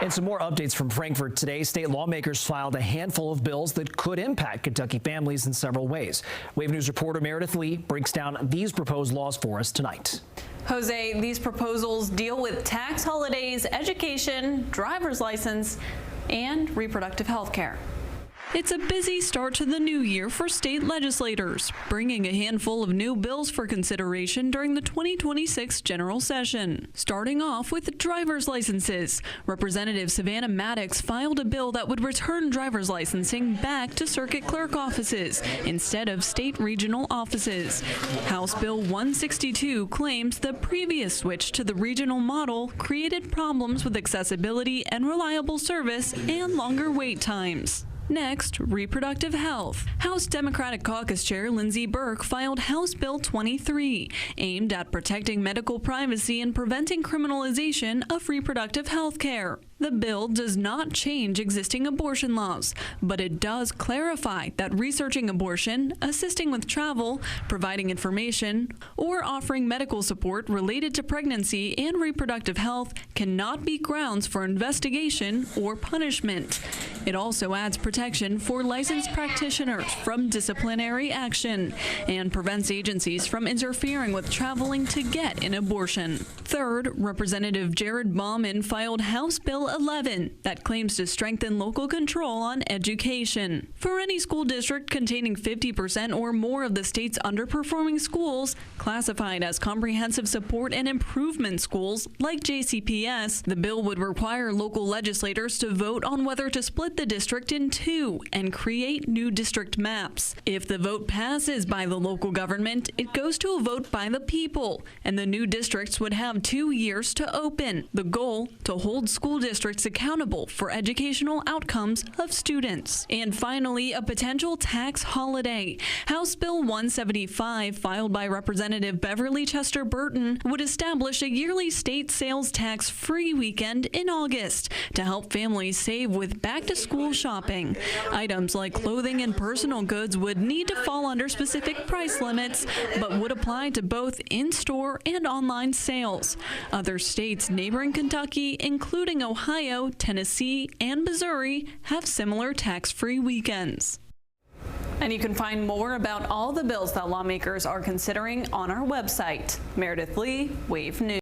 And some more updates from Frankfort today. State lawmakers filed a handful of bills that could impact Kentucky families in several ways. Wave News reporter Meredith Lee breaks down these proposed laws for us tonight. Jose, these proposals deal with tax holidays, education, driver's license, and reproductive health care. It's a busy start to the new year for state legislators, bringing a handful of new bills for consideration during the 2026 general session. Starting off with driver's licenses, Representative Savannah Maddox filed a bill that would return driver's licensing back to circuit clerk offices instead of state regional offices. House Bill 162 claims the previous switch to the regional model created problems with accessibility and reliable service and longer wait times. Next, reproductive health. House Democratic Caucus Chair Lindsey Burke filed House Bill 23, aimed at protecting medical privacy and preventing criminalization of reproductive health care. The bill does not change existing abortion laws, but it does clarify that researching abortion, assisting with travel, providing information, or offering medical support related to pregnancy and reproductive health cannot be grounds for investigation or punishment. It also adds protection for licensed practitioners from disciplinary action and prevents agencies from interfering with traveling to get an abortion. Third, Representative Jared Bauman filed House Bill 11 that claims to strengthen local control on education. For any school district containing 50% or more of the state's underperforming schools, classified as comprehensive support and improvement schools like JCPS, the bill would require local legislators to vote on whether to split the district in two and create new district maps. If the vote passes by the local government, it goes to a vote by the people, and the new districts would have 2 years to open. The goal, to hold school districts accountable for educational outcomes of students. And finally, a potential tax holiday. House Bill 175, filed by Representative Beverly Chester Burton, would establish a yearly state sales tax-free weekend in August to help families save with back-to-school shopping. Items like clothing and personal goods would need to fall under specific price limits, but would apply to both in-store and online sales. Other states neighboring Kentucky, including Ohio, Tennessee, and Missouri, have similar tax-free weekends. And you can find more about all the bills that lawmakers are considering on our website. Meredith Lee, Wave News.